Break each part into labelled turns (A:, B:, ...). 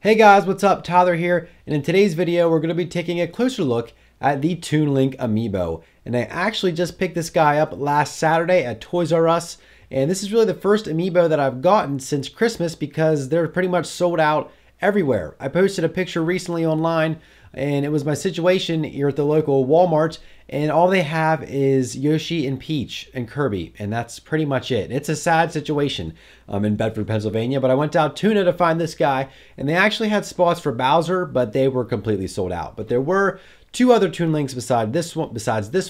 A: Hey guys, what's up? Tyler here, and in today's video we're going to be taking a closer look at the Toon Link amiibo. And I actually just picked this guy up last Saturday at Toys R Us, and this is really the first amiibo that I've gotten since Christmas because they're pretty much sold out everywhere. I posted a picture recently online, and it was my situation here at the local Walmart, and all they have is Yoshi and Peach and Kirby, and that's pretty much it. It's a sad situation in Bedford, Pennsylvania, but I went out Tuna to find this guy, and they actually had spots for Bowser, but they were completely sold out. But there were two other Toon Links besides this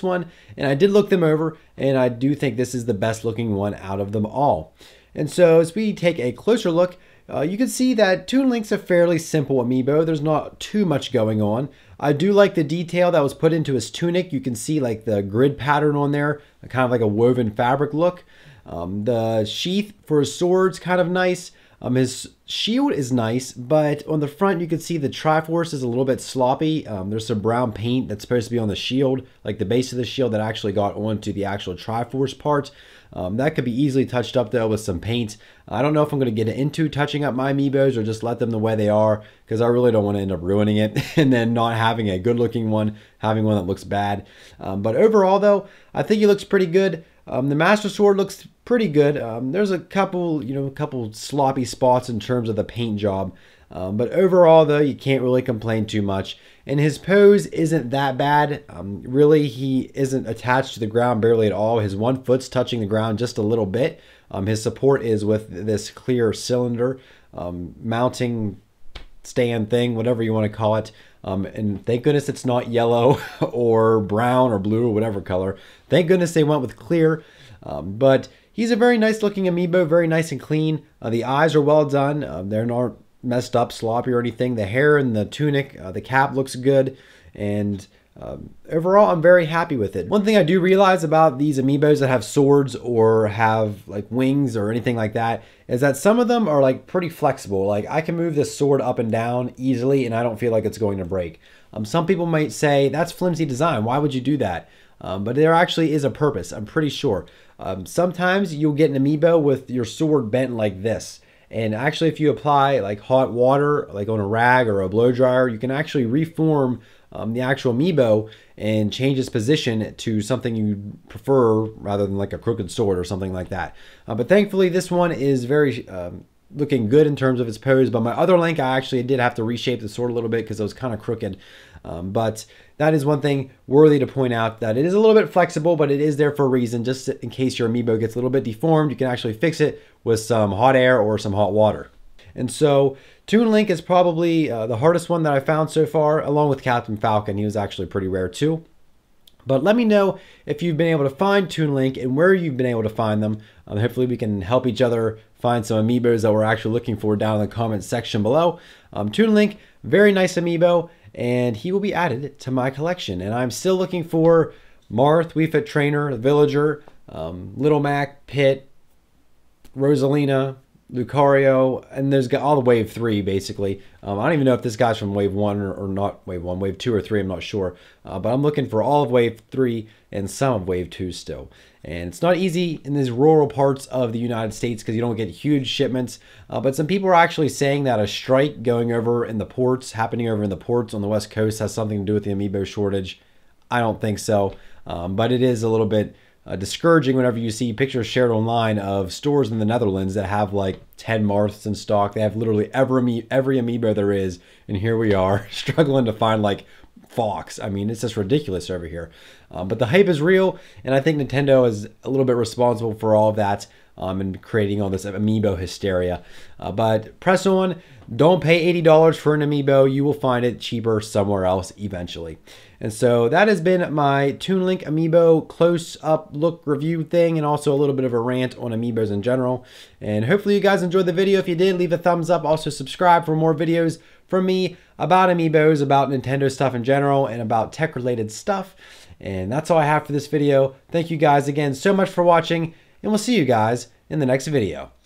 A: one, and I did look them over, and I do think this is the best looking one out of them all. And so as we take a closer look, you can see that Toon Link's a fairly simple amiibo. There's not too much going on. I do like the detail that was put into his tunic. You can see like the grid pattern on there, kind of like a woven fabric look. The sheath for his sword's kind of nice. His shield is nice, but on the front you can see the Triforce is a little bit sloppy. There's some brown paint that's supposed to be on the shield, like the base of the shield that actually got onto the actual Triforce part. That could be easily touched up though with some paint. I don't know if I'm going to get into touching up my amiibos or just let them the way they are, because I really don't want to end up ruining it and then not having a good looking one, having one that looks bad. But overall though, I think he looks pretty good. The Master Sword looks pretty good. There's a couple, couple sloppy spots in terms of the paint job. But overall though, you can't really complain too much. And his pose isn't that bad. Really, he isn't attached to the ground barely at all. His one foot's touching the ground just a little bit. His support is with this clear cylinder mounting stand thing, whatever you want to call it. And thank goodness it's not yellow or brown or blue or whatever color. Thank goodness they went with clear. But he's a very nice looking amiibo, very nice and clean. The eyes are well done. They're not messed up, sloppy or anything. The hair and the tunic, the cap looks good. And overall, I'm very happy with it. One thing I do realize about these amiibos that have swords or have like wings or anything like that is that some of them are like pretty flexible. Like I can move this sword up and down easily and I don't feel like it's going to break. Some people might say that's flimsy design. Why would you do that? But there actually is a purpose, I'm pretty sure. Sometimes you'll get an amiibo with your sword bent like this. And actually, if you apply like hot water, like on a rag or a blow dryer, you can actually reform the actual amiibo and change its position to something you prefer rather than like a crooked sword or something like that. But thankfully, this one is very looking good in terms of its pose. But my other Link, I actually did have to reshape the sword a little bit because it was kind of crooked. But that is one thing worthy to point out, that it is a little bit flexible, but it is there for a reason. Just in case your amiibo gets a little bit deformed, you can actually fix it with some hot air or some hot water. And so Toon Link is probably the hardest one that I found so far, along with Captain Falcon. He was actually pretty rare too. But let me know if you've been able to find Toon Link and where you've been able to find them. Hopefully we can help each other find some amiibos that we're actually looking for down in the comments section below. Toon Link, very nice amiibo, and he will be added to my collection. And I'm still looking for Marth, Wii Fit Trainer, Villager, Little Mac, Pit, Rosalina, Lucario, and there's got all the wave 3 basically. I don't even know if this guy's from wave 1 or not wave 1, wave 2 or 3, I'm not sure. But I'm looking for all of wave 3 and some of wave 2 still. And it's not easy in these rural parts of the United States because you don't get huge shipments. But some people are actually saying that a strike going over in the ports, happening over in the ports on the West Coast, has something to do with the amiibo shortage. I don't think so. But it is a little bit discouraging whenever you see pictures shared online of stores in the Netherlands that have like 10 Marths in stock. They have literally every amiibo there is, and here we are struggling to find like Fox. I mean, it's just ridiculous over here. But the hype is real, and I think Nintendo is a little bit responsible for all of that and creating all this amiibo hysteria. But press on, don't pay $80 for an amiibo. You will find it cheaper somewhere else eventually. And so that has been my Toon Link amiibo close-up look review thing, and also a little bit of a rant on amiibos in general. And hopefully you guys enjoyed the video. If you did, leave a thumbs up. Also subscribe for more videos from me about amiibos, about Nintendo stuff in general, and about tech-related stuff. And that's all I have for this video. Thank you guys again so much for watching, and we'll see you guys in the next video.